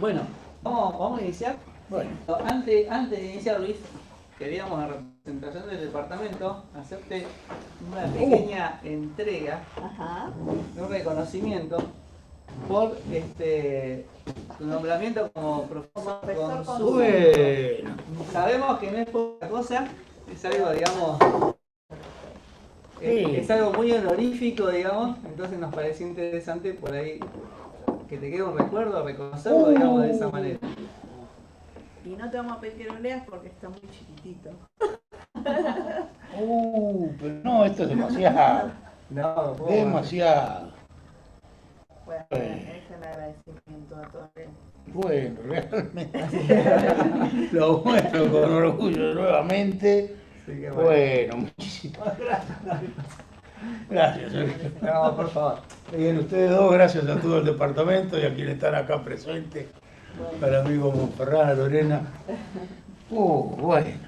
Bueno, vamos a iniciar. Bueno, Antes de iniciar, Luis, queríamos, en representación del departamento, hacerte una pequeña entrega, Ajá. un reconocimiento por tu nombramiento como profesor consul. bueno, Sabemos que no es poca cosa, es algo, digamos, Sí. es algo muy honorífico, digamos, entonces nos pareció interesante por ahí que te quede un recuerdo, reconocerlo, digamos, de esa manera. Y no te vamos a pedir que lo leas porque está muy chiquitito. pero no, esto es demasiado, No, demasiado. Bueno, es el agradecimiento a todos. Bueno, realmente lo muestro con orgullo nuevamente. Así que Bueno, muchísimas gracias. Gracias, Sergio. No, por favor. Bien, ustedes dos, gracias a todo el departamento y a quienes están acá presentes, al amigo Monferrán, a Lorena. Bueno,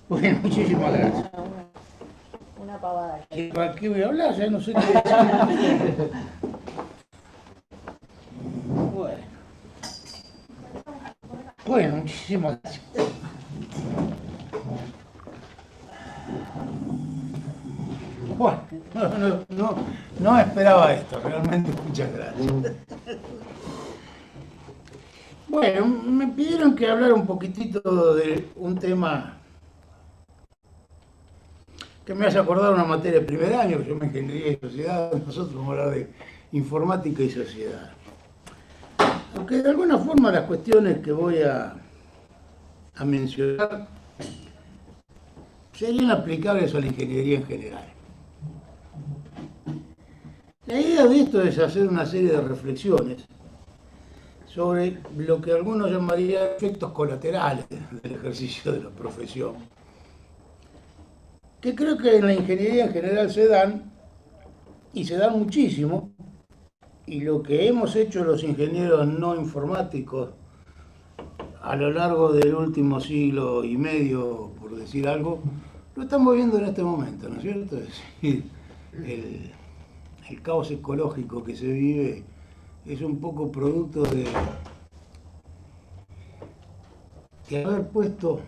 muchísimas gracias. Una pavada. ¿Para qué voy a hablar? Ya no sé qué decir. Bueno, muchísimas gracias. Bueno, no esperaba esto, realmente muchas gracias. Bueno, me pidieron que hablara un poquitito de un tema que me hace acordar una materia de primer año, que se llama Ingeniería y Sociedad. Nosotros vamos a hablar de informática y sociedad. Aunque de alguna forma las cuestiones que voy a mencionar serían aplicables a la ingeniería en general. La idea de esto es hacer una serie de reflexiones sobre lo que algunos llamarían efectos colaterales del ejercicio de la profesión, que creo que en la ingeniería en general se dan, y se dan muchísimo, y lo que hemos hecho los ingenieros no informáticos a lo largo del último siglo y medio, por decir algo, lo estamos viendo en este momento, ¿no es cierto? Es decir, el caos ecológico que se vive es un poco producto de haber puesto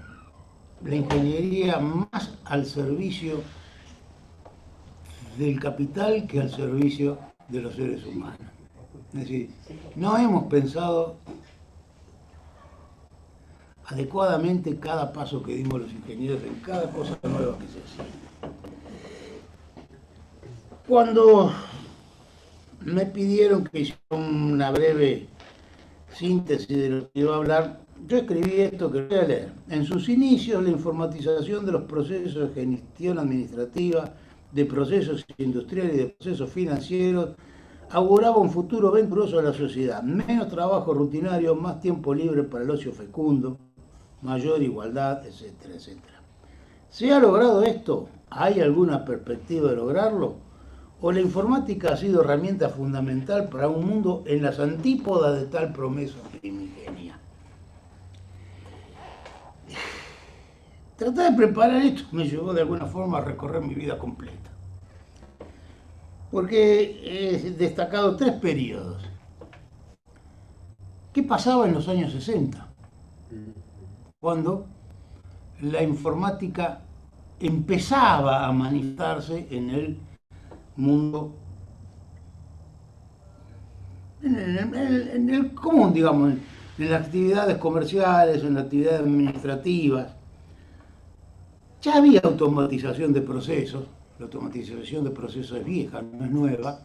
la ingeniería más al servicio del capital que al servicio de los seres humanos. Es decir, no hemos pensado adecuadamente cada paso que dimos los ingenieros en cada cosa nueva que se hacía. Cuando me pidieron que hiciera una breve síntesis de lo que iba a hablar, yo escribí esto que voy a leer. En sus inicios, la informatización de los procesos de gestión administrativa, de procesos industriales y de procesos financieros auguraba un futuro venturoso a la sociedad. Menos trabajo rutinario, más tiempo libre para el ocio fecundo, mayor igualdad, etcétera, etcétera. ¿Se ha logrado esto? ¿Hay alguna perspectiva de lograrlo? ¿O la informática ha sido herramienta fundamental para un mundo en las antípodas de tal promesa primigenia? Tratar de preparar esto me llevó de alguna forma a recorrer mi vida completa. Porque he destacado tres periodos. ¿Qué pasaba en los años 60? Cuando la informática empezaba a manifestarse en el mundo, en el común, digamos, en las actividades comerciales, en las actividades administrativas. Ya había automatización de procesos, la automatización de procesos es vieja, no es nueva,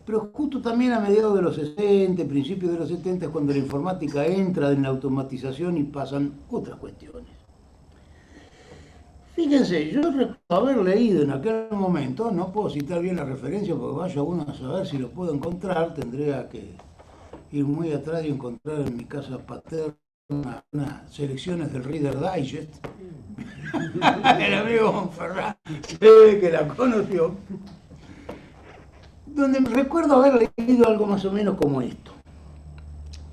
pero justo también a mediados de los 60, principios de los 70, es cuando la informática entra en la automatización y pasan otras cuestiones. Fíjense, yo recuerdo haber leído en aquel momento, no puedo citar bien la referencia porque vaya uno a saber si lo puedo encontrar, tendría que ir muy atrás y encontrar en mi casa paterna unas selecciones del Reader Digest. El amigo Monferrán se ve que la conoció, donde recuerdo haber leído algo más o menos como esto,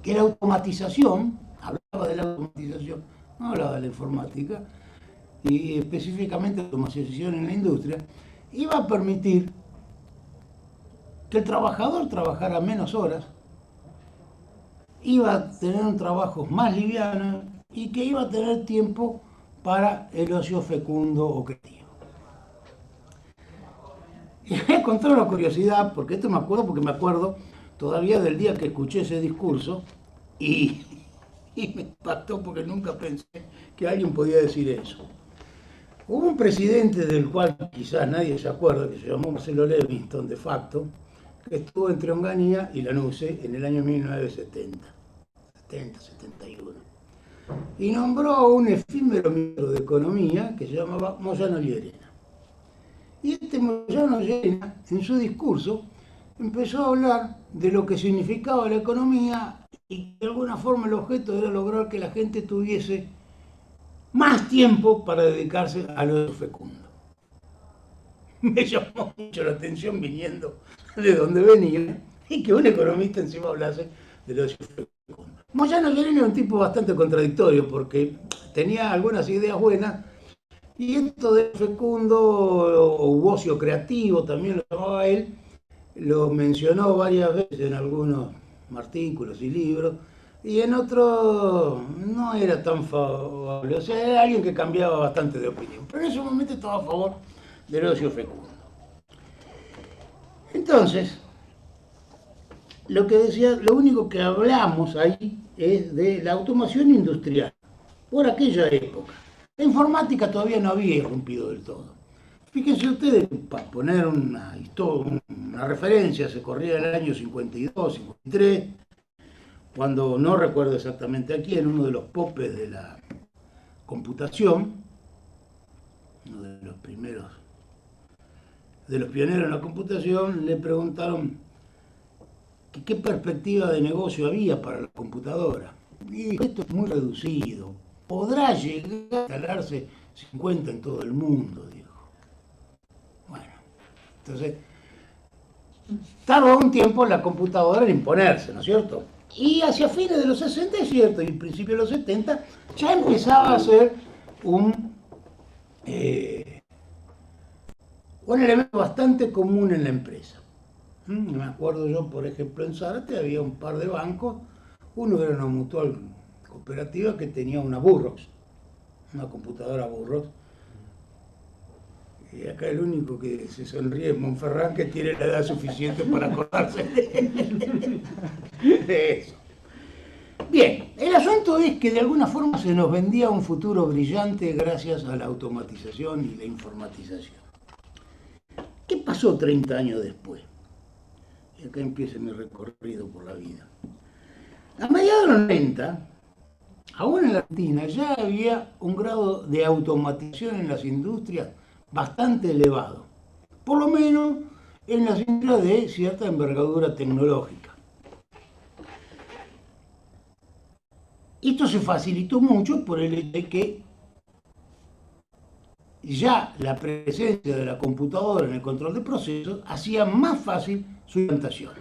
que la automatización, hablaba de la automatización, no hablaba de la informática, y específicamente la automatización en la industria, iba a permitir que el trabajador trabajara menos horas, iba a tener un trabajo más liviano y que iba a tener tiempo para el ocio fecundo o creativo. Y voy a contar una curiosidad, porque esto me acuerdo, porque me acuerdo todavía del día que escuché ese discurso y, y me impactó porque nunca pensé que alguien podía decir eso. Hubo un presidente del cual quizás nadie se acuerda, que se llamó Marcelo Levingston de facto, que estuvo entre Onganía y Lanuse en el año 1970, 71. Y nombró a un efímero ministro de Economía que se llamaba Moyano Llerena. Y este Moyano Llerena, en su discurso, empezó a hablar de lo que significaba la economía y que de alguna forma el objeto era lograr que la gente tuviese más tiempo para dedicarse a lo fecundo. Me llamó mucho la atención viniendo de donde venía y que un economista encima hablase de lo fecundo. Moyano Llerena era un tipo bastante contradictorio porque tenía algunas ideas buenas y esto de fecundo o ocio creativo, también lo llamaba él, lo mencionó varias veces en algunos artículos y libros, y en otros no era tan favorable. O sea, era alguien que cambiaba bastante de opinión, pero en ese momento estaba a favor del ocio fecundo. Entonces, lo que decía, lo único que hablamos ahí es de la automación industrial, por aquella época. La informática todavía no había irrumpido del todo. Fíjense ustedes, para poner una referencia, se corría el año 52, 53, cuando no recuerdo exactamente a quién, uno de los popes de la computación, uno de los primeros, de los pioneros en la computación, le preguntaron qué perspectiva de negocio había para la computadora. Y dijo, esto es muy reducido, podrá llegar a instalarse 50 en todo el mundo, dijo. Bueno, entonces, tardó un tiempo la computadora en imponerse, ¿no es cierto? Y hacia fines de los 60, es cierto, y principios de los 70, ya empezaba a ser un elemento bastante común en la empresa. Me acuerdo yo, por ejemplo, en Zárate había un par de bancos, uno era una mutual cooperativa que tenía una Burroughs, una computadora Burroughs, y acá el único que se sonríe es Monferrán, que tiene la edad suficiente para acordarse de eso. Bien, el asunto es que de alguna forma se nos vendía un futuro brillante gracias a la automatización y la informatización. ¿Qué pasó 30 años después? Y acá empieza mi recorrido por la vida. A mediados de los 90, aún en la Argentina, ya había un grado de automatización en las industrias bastante elevado, por lo menos en las industrias de cierta envergadura tecnológica. Esto se facilitó mucho por el hecho de que ya la presencia de la computadora en el control de procesos hacía más fácil su implantación.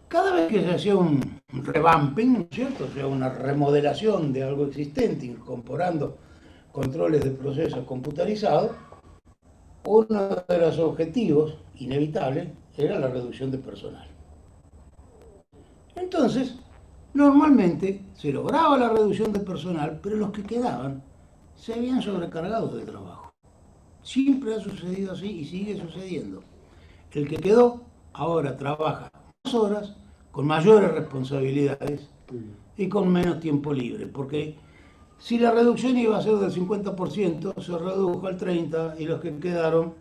Cada vez que se hacía un revamping, ¿no es cierto? O sea, una remodelación de algo existente, incorporando controles de procesos computarizados, uno de los objetivos inevitables era la reducción de personal. Entonces, normalmente se lograba la reducción de personal, pero los que quedaban se habían sobrecargado de trabajo. Siempre ha sucedido así y sigue sucediendo. El que quedó ahora trabaja más horas, con mayores responsabilidades y con menos tiempo libre, porque si la reducción iba a ser del 50%, se redujo al 30% y los que quedaron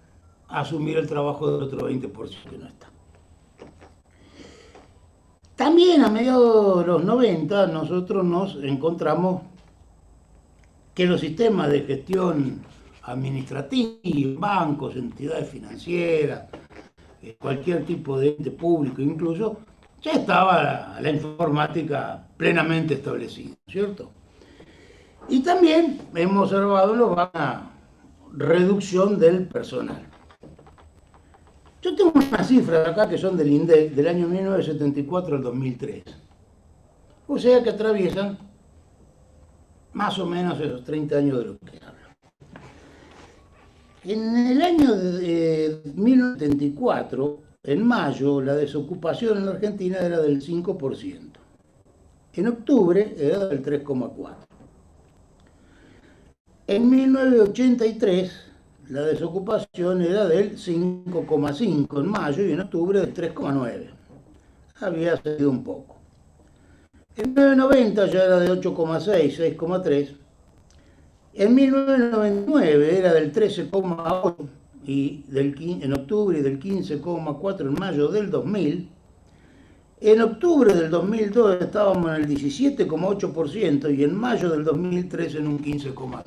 a asumir el trabajo del otro 20% que no está. También a mediados de los 90 nosotros nos encontramos que los sistemas de gestión administrativa, bancos, entidades financieras, cualquier tipo de ente público incluso, ya estaba la informática plenamente establecida, ¿cierto? Y también hemos observado una reducción del personal. Yo tengo unas cifras acá que son del INDEC del año 1974 al 2003. O sea que atraviesan más o menos esos 30 años de lo que hablo. En el año de 1974, en mayo, la desocupación en la Argentina era del 5%. En octubre era del 3,4%. En 1983, la desocupación era del 5,5% en mayo y en octubre del 3,9%. Había cedido un poco. En 1990 ya era de 8,6, 6,3. En 1999 era del 13,8 y en octubre y del 15,4 en mayo del 2000. En octubre del 2002 estábamos en el 17,8% y en mayo del 2003 en un 15,6%.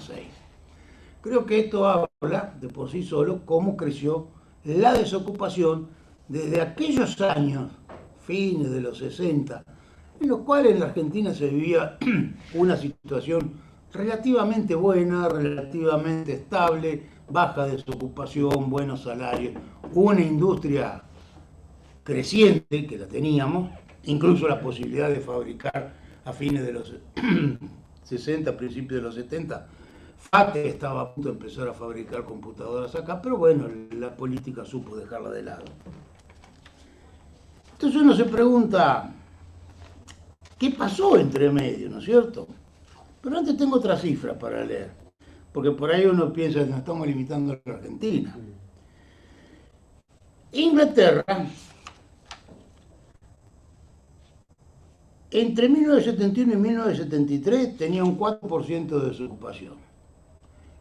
Creo que esto habla de por sí solo cómo creció la desocupación desde aquellos años, fines de los 60, en los cuales en la Argentina se vivía una situación relativamente buena, relativamente estable, baja desocupación, buenos salarios, una industria creciente que la teníamos, incluso la posibilidad de fabricar a fines de los 60, principios de los 70. FATE estaba a punto de empezar a fabricar computadoras acá, pero bueno, la política supo dejarla de lado. Entonces uno se pregunta, ¿qué pasó entre medio, no es cierto? Pero antes tengo otra cifra para leer, porque por ahí uno piensa que nos estamos limitando a la Argentina. Inglaterra, entre 1971 y 1973 tenía un 4% de desocupación.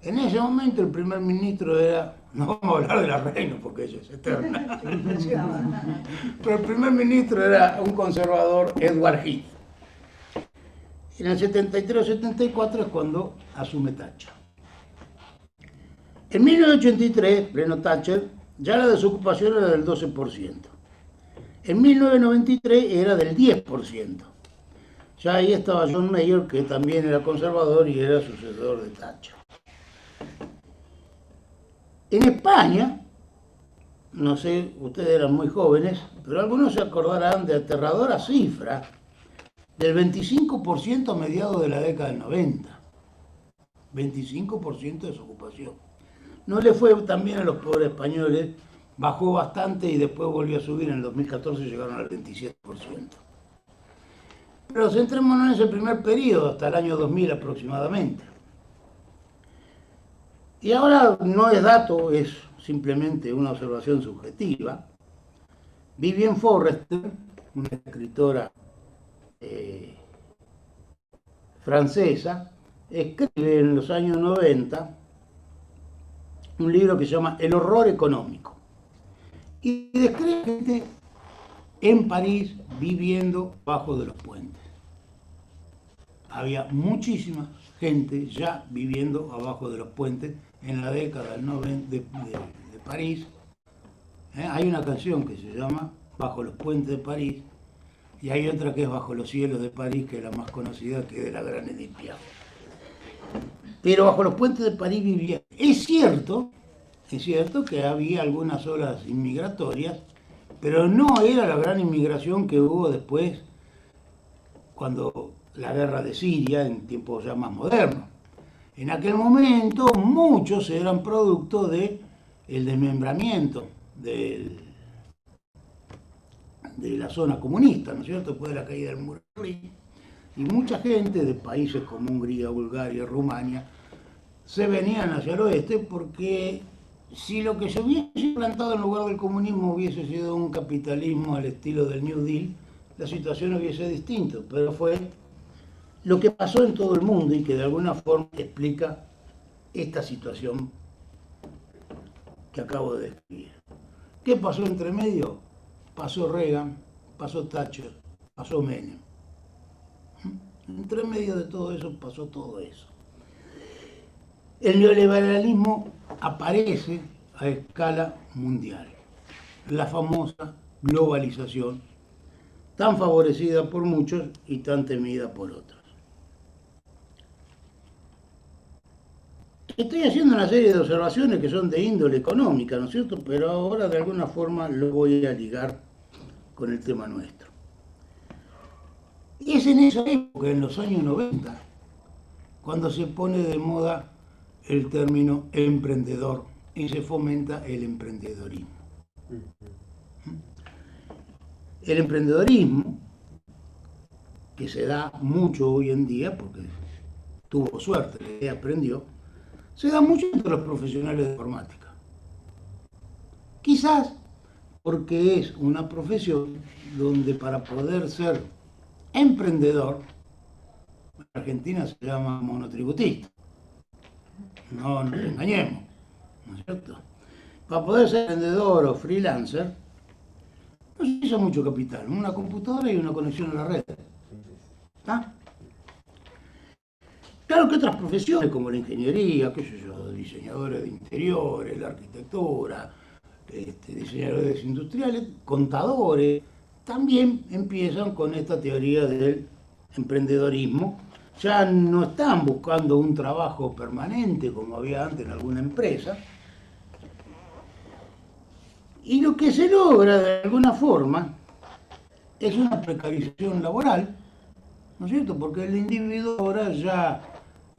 En ese momento el primer ministro era, no vamos a hablar de la reina porque ella es eterna, pero el primer ministro era un conservador, Edward Heath. En el 73 o 74 es cuando asume Thatcher. En 1983, pleno Thatcher, ya la desocupación era del 12%. En 1993 era del 10%. Ya ahí estaba John Major, que también era conservador y era sucesor de Thatcher. En España, no sé, ustedes eran muy jóvenes, pero algunos se acordarán de aterradora cifra del 25% a mediados de la década del 90. 25% de desocupación. No le fue tan bien a los pobres españoles, bajó bastante y después volvió a subir. En el 2014 llegaron al 27%. Pero centrémonos en ese primer periodo, hasta el año 2000 aproximadamente. Y ahora no es dato, es simplemente una observación subjetiva. Vivienne Forrester, una escritora francesa, escribe en los años 90 un libro que se llama El horror económico. Y describe gente en París viviendo bajo de los puentes. Había muchísima gente ya viviendo abajo de los puentes en la década del 90 de París. Hay una canción que se llama Bajo los puentes de París y hay otra que es Bajo los cielos de París, que es la más conocida, que es de la Gran Edith Piaf. Pero bajo los puentes de París vivía. Es cierto que había algunas olas inmigratorias, pero no era la gran inmigración que hubo después, cuando la guerra de Siria, en tiempos ya más modernos. En aquel momento muchos eran producto del desmembramiento de la zona comunista, ¿no es cierto?, después de la caída del muro de Berlín. Y mucha gente de países como Hungría, Bulgaria, Rumania, se venían hacia el oeste porque si lo que se hubiese implantado en lugar del comunismo hubiese sido un capitalismo al estilo del New Deal, la situación hubiese sido distinta, pero fue lo que pasó en todo el mundo y que de alguna forma explica esta situación que acabo de describir. ¿Qué pasó entre medio? Pasó Reagan, pasó Thatcher, pasó Menem. Entre medio de todo eso pasó todo eso. El neoliberalismo aparece a escala mundial. La famosa globalización, tan favorecida por muchos y tan temida por otros. Estoy haciendo una serie de observaciones que son de índole económica, ¿no es cierto? Pero ahora de alguna forma lo voy a ligar con el tema nuestro. Y es en esa época, en los años 90, cuando se pone de moda el término emprendedor y se fomenta el emprendedorismo. El emprendedorismo, que se da mucho hoy en día, porque tuvo suerte, le aprendió, se da mucho entre los profesionales de informática. Quizás porque es una profesión donde para poder ser emprendedor, en Argentina se llama monotributista. No nos engañemos, ¿no es cierto? Para poder ser vendedor o freelancer, no se usa mucho capital, una computadora y una conexión a la red. ¿Está? Claro que otras profesiones como la ingeniería, qué sé yo, diseñadores de interiores, la arquitectura, diseñadores industriales, contadores, también empiezan con esta teoría del emprendedorismo. Ya no están buscando un trabajo permanente como había antes en alguna empresa. Y lo que se logra de alguna forma es una precarización laboral, ¿no es cierto? Porque el individuo ahora ya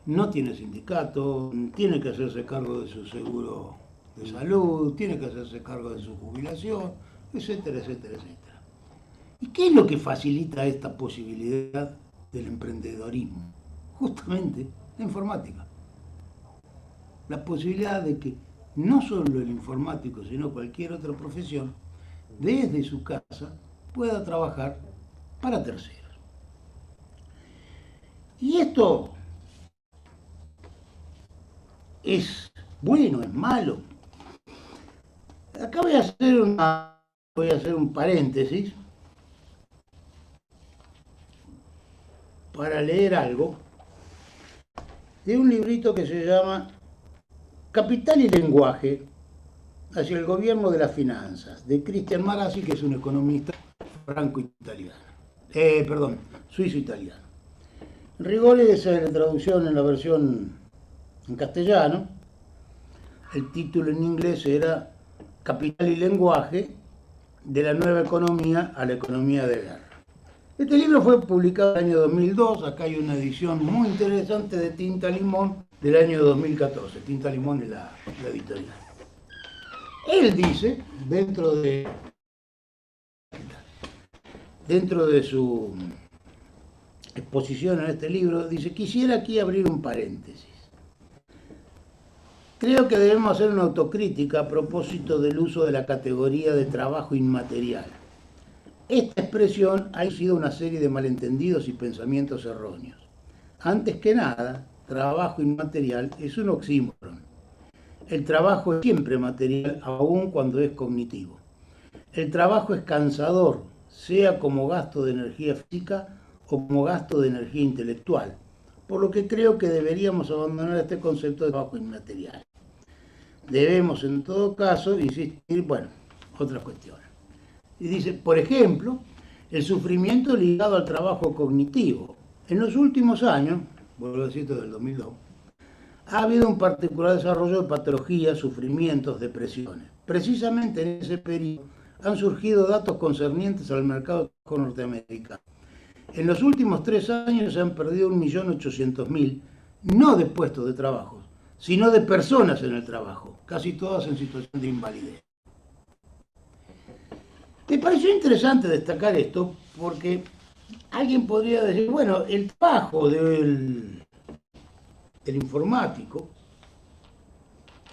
no tiene sindicato, tiene que hacerse cargo de su seguro de salud, tiene que hacerse cargo de su jubilación, etcétera, etcétera, etcétera. ¿Y qué es lo que facilita esta posibilidad del emprendedorismo? Justamente la informática. La posibilidad de que no solo el informático, sino cualquier otra profesión, desde su casa, pueda trabajar para terceros. Y esto es bueno, es malo. Acá voy a hacer un paréntesis para leer algo de un librito que se llama Capital y lenguaje hacia el gobierno de las finanzas, de Cristian Marazzi, que es un economista franco-italiano. Suizo-italiano. En rigor esa es la traducción en la versión en castellano. El título en inglés era Capital y lenguaje, de la nueva economía a la economía de guerra. Este libro fue publicado en el año 2002, acá hay una edición muy interesante de Tinta Limón del año 2014, Tinta Limón es la editorial. Él dice, dentro de su exposición en este libro, dice, quisiera aquí abrir un paréntesis. Creo que debemos hacer una autocrítica a propósito del uso de la categoría de trabajo inmaterial. Esta expresión ha sido una serie de malentendidos y pensamientos erróneos. Antes que nada, trabajo inmaterial es un oxímoron. El trabajo es siempre material, aun cuando es cognitivo. El trabajo es cansador, sea como gasto de energía física o como gasto de energía intelectual, por lo que creo que deberíamos abandonar este concepto de trabajo inmaterial. Debemos, en todo caso, insistir, otras cuestiones. Y dice, por ejemplo, el sufrimiento ligado al trabajo cognitivo. En los últimos años, vuelvo a decir esto del 2002, ha habido un particular desarrollo de patologías, sufrimientos, depresiones. Precisamente en ese periodo han surgido datos concernientes al mercado norteamericano. En los últimos 3 años se han perdido 1.800.000, no de puestos de trabajo, sino de personas en el trabajo, casi todas en situación de invalidez. Me pareció interesante destacar esto porque alguien podría decir, bueno, el trabajo del informático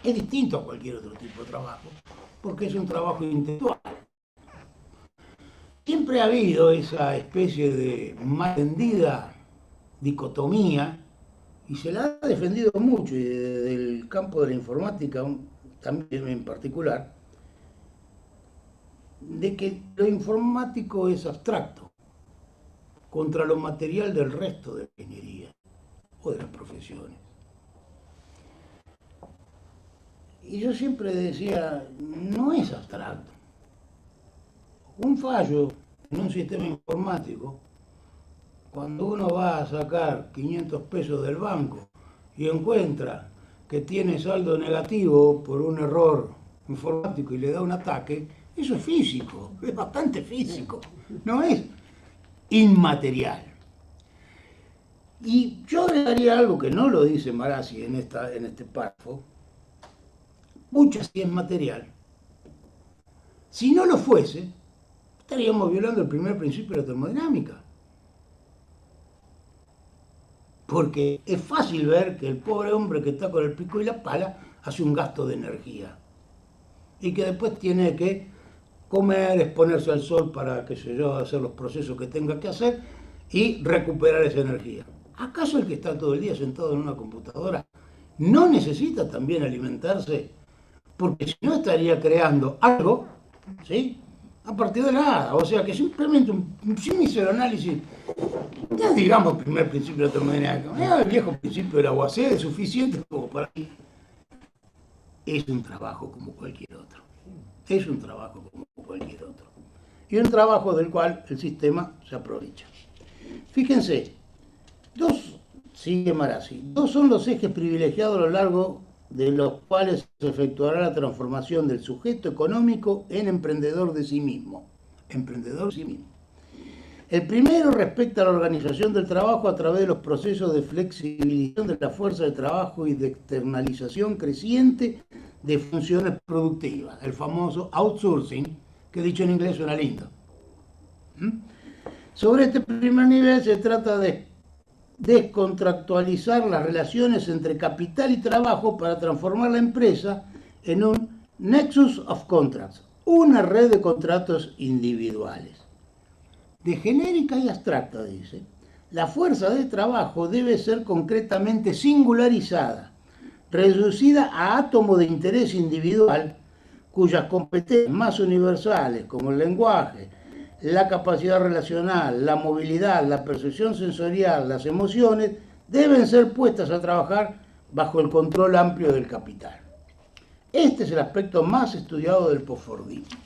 es distinto a cualquier otro tipo de trabajo, porque es un trabajo intelectual. Siempre ha habido esa especie de mal entendida dicotomía, y se la ha defendido mucho, y desde el campo de la informática también en particular, de que lo informático es abstracto contra lo material del resto de la ingeniería o de las profesiones. Y yo siempre decía, no es abstracto. Un fallo en un sistema informático, cuando uno va a sacar 500 pesos del banco y encuentra que tiene saldo negativo por un error informático y le da un ataque, eso es físico, es bastante físico, no es inmaterial. Y yo agregaría algo que no lo dice Marazzi en este párrafo, mucho sí es material. Si no lo fuese, estaríamos violando el primer principio de la termodinámica. Porque es fácil ver que el pobre hombre que está con el pico y la pala hace un gasto de energía. Y que después tiene que comer, exponerse al sol para, qué sé yo, hacer los procesos que tenga que hacer y recuperar esa energía. ¿Acaso el que está todo el día sentado en una computadora no necesita también alimentarse? Porque si no estaría creando algo, ¿sí? A partir de nada. O sea que simplemente un mísero análisis, ya digamos el primer principio de la termodinámica, el viejo principio del aguacero es suficiente como para... Es un trabajo como cualquier otro. Es un trabajo como cualquier otro. Y un trabajo del cual el sistema se aprovecha. Fíjense, sigue Marazzi, dos son los ejes privilegiados a lo largo de los cuales se efectuará la transformación del sujeto económico en emprendedor de sí mismo. Emprendedor de sí mismo. El primero respecta a la organización del trabajo a través de los procesos de flexibilización de la fuerza de trabajo y de externalización creciente de funciones productivas, el famoso outsourcing, que dicho en inglés suena lindo. Sobre este primer nivel se trata de descontractualizar las relaciones entre capital y trabajo para transformar la empresa en un nexus of contracts, una red de contratos individuales. De genérica y abstracta, dice, la fuerza de trabajo debe ser concretamente singularizada, reducida a átomo de interés individual, cuyas competencias más universales, como el lenguaje, la capacidad relacional, la movilidad, la percepción sensorial, las emociones, deben ser puestas a trabajar bajo el control amplio del capital. Este es el aspecto más estudiado del postfordismo.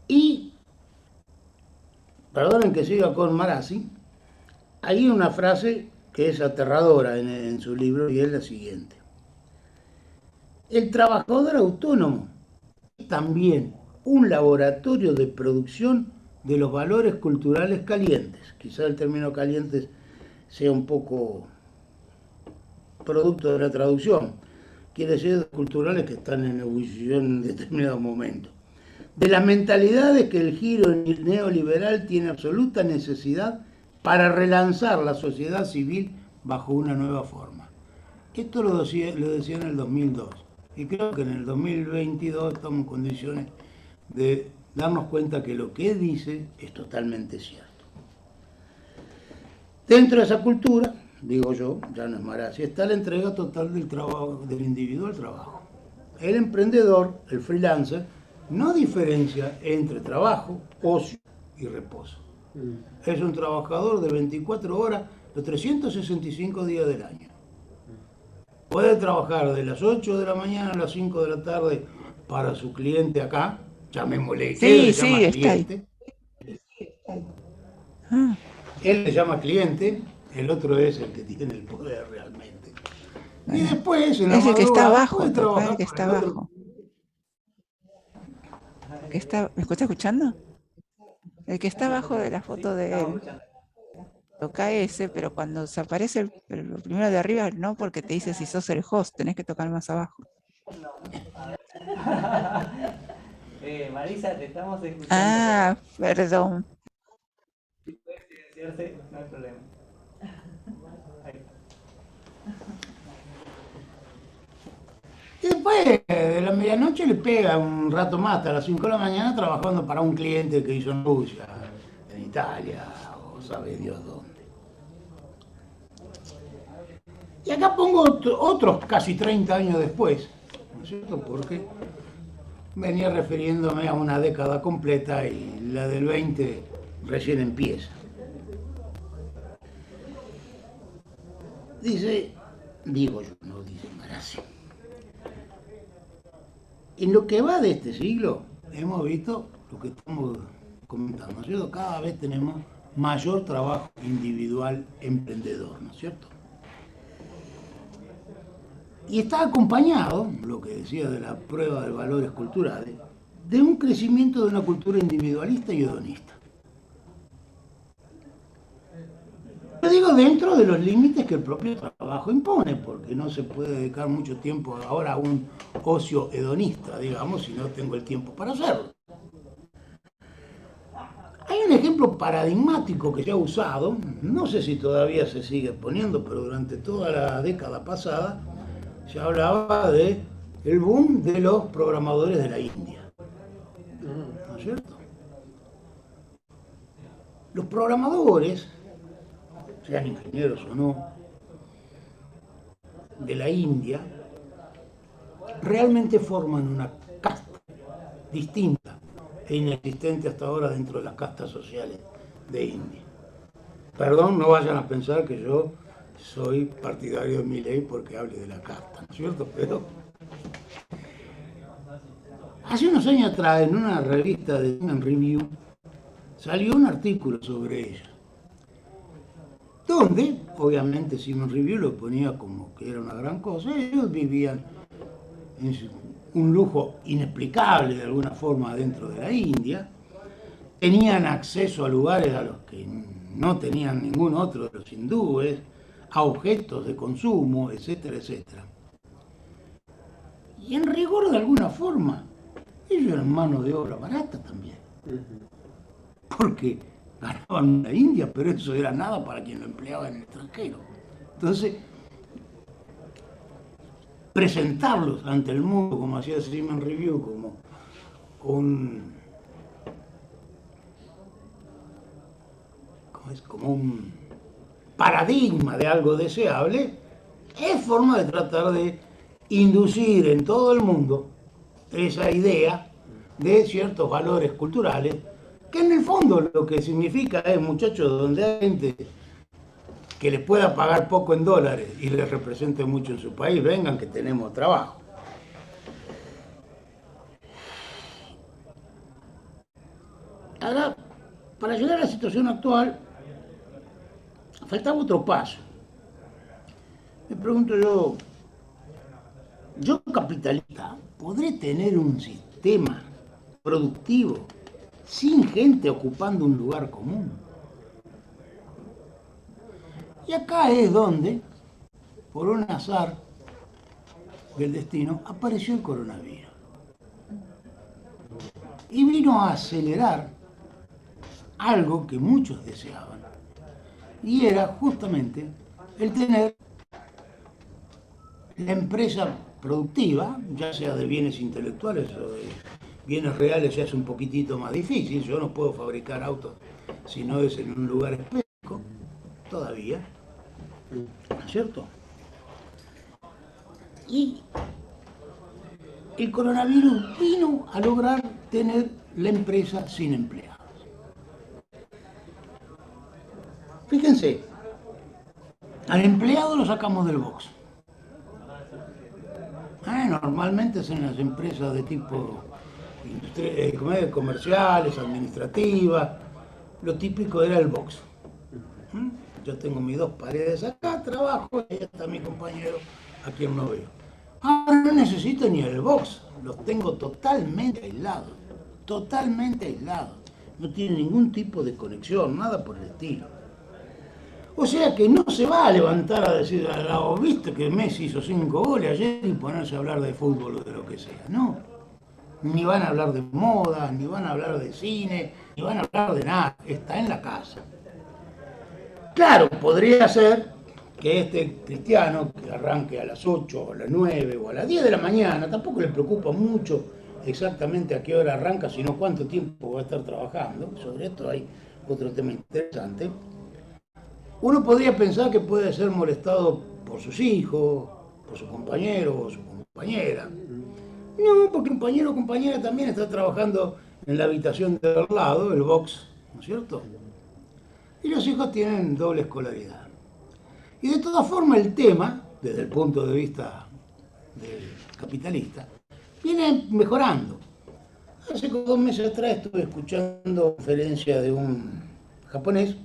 Y, perdonen que siga con Marazzi, hay una frase que es aterradora en su libro y es la siguiente. El trabajador autónomo es también un laboratorio de producción de los valores culturales calientes. Quizá el término calientes sea un poco producto de la traducción. Quiere decir culturales que están en ebullición en determinado momento. De las mentalidades que el giro neoliberal tiene absoluta necesidad para relanzar la sociedad civil bajo una nueva forma. Esto lo decía en el 2002 y creo que en el 2022 estamos en condiciones de darnos cuenta que lo que él dice es totalmente cierto. Dentro de esa cultura, digo yo, ya no es Marazzi, está la entrega total del trabajo, del individuo al trabajo. El emprendedor, el freelancer, no diferencia entre trabajo, ocio y reposo. Es un trabajador de 24 horas los 365 días del año. Puede trabajar de las 8 de la mañana a las 5 de la tarde para su cliente acá, llamémosle, él le llama cliente. Él le llama cliente, el otro es el que tiene el poder realmente. Y después, en la es el que está abajo, puede trabajar el que está abajo. ¿Me está escuchando? El que está abajo de la foto de él. Toca ese, pero cuando desaparece el primero de arriba, no, porque te dice si sos el host, tenés que tocar más abajo. Marisa, te estamos escuchando. Ah, perdón. Si puedes silenciarse, no hay problema. Ahí. Y después de la medianoche le pega un rato más, hasta las 5 de la mañana, trabajando para un cliente que hizo en Rusia, en Italia, o sabe Dios dónde. Y acá pongo otros casi 30 años después, ¿no es cierto? Porque venía refiriéndome a una década completa y la del 20 recién empieza. Digo yo, no dice Marazzi. En lo que va de este siglo, hemos visto lo que estamos comentando, ¿no es cierto? Cada vez tenemos mayor trabajo individual emprendedor, ¿no es cierto? Y está acompañado, lo que decía de la prueba de valores culturales, de un crecimiento de una cultura individualista y hedonista. Lo digo dentro de los límites que el propio trabajo impone, porque no se puede dedicar mucho tiempo ahora a un ocio hedonista, digamos, si no tengo el tiempo para hacerlo. Hay un ejemplo paradigmático que se ha usado, no sé si todavía se sigue poniendo, pero durante toda la década pasada se hablaba de el boom de los programadores de la India. ¿No es cierto? Los programadores, sean ingenieros o no, de la India, realmente forman una casta distinta e inexistente hasta ahora dentro de las castas sociales de India. Perdón, no vayan a pensar que yo soy partidario de Milei porque hable de la casta, ¿no es cierto? Pero hace unos años atrás, en una revista de Human Review, salió un artículo sobre ella, donde, obviamente, Simon Review lo ponía como que era una gran cosa. Ellos vivían en un lujo inexplicable de alguna forma dentro de la India, tenían acceso a lugares a los que no tenían ningún otro de los hindúes, a objetos de consumo, etcétera, etcétera. Y en rigor, de alguna forma, ellos eran mano de obra barata también, porque ganaban en la India, pero eso era nada para quien lo empleaba en el extranjero. Entonces, presentarlos ante el mundo, como hacía Simon Review, como un paradigma de algo deseable, es forma de tratar de inducir en todo el mundo esa idea de ciertos valores culturales, que en el fondo lo que significa es, muchachos, donde hay gente que les pueda pagar poco en dólares y les represente mucho en su país, vengan que tenemos trabajo. Ahora, para llegar a la situación actual, faltaba otro paso. Me pregunto yo capitalista, ¿podré tener un sistema productivo sin gente ocupando un lugar común? Y acá es donde, por un azar del destino, apareció el coronavirus. Y vino a acelerar algo que muchos deseaban. Y era justamente el tener la empresa productiva, ya sea de bienes intelectuales o de bienes reales, ya es un poquitito más difícil. Yo no puedo fabricar autos si no es en un lugar específico, todavía, ¿no es cierto? Y el coronavirus vino a lograr tener la empresa sin empleados. Fíjense, al empleado lo sacamos del box. Normalmente es en las empresas de tipo comerciales, administrativas, lo típico era el box. Yo tengo mis dos paredes acá, trabajo, y ahí está mi compañero, a quien no veo. Ahora no necesito ni el box, los tengo totalmente aislados, no tienen ningún tipo de conexión, nada por el estilo. O sea que no se va a levantar a decir, ¿viste que Messi hizo 5 goles ayer? Y ponerse a hablar de fútbol o de lo que sea, no. Ni van a hablar de moda, ni van a hablar de cine, ni van a hablar de nada, está en la casa. Claro, podría ser que este cristiano que arranque a las 8 o a las 9 o a las 10 de la mañana, tampoco le preocupa mucho exactamente a qué hora arranca, sino cuánto tiempo va a estar trabajando. Sobre esto hay otro tema interesante. Uno podría pensar que puede ser molestado por sus hijos, por su compañero o su compañera. No, porque un compañero o compañera también está trabajando en la habitación de al lado, el box, ¿no es cierto? Y los hijos tienen doble escolaridad. Y de todas formas el tema, desde el punto de vista del capitalista, viene mejorando. Hace 2 meses atrás estuve escuchando conferencia de un japonés,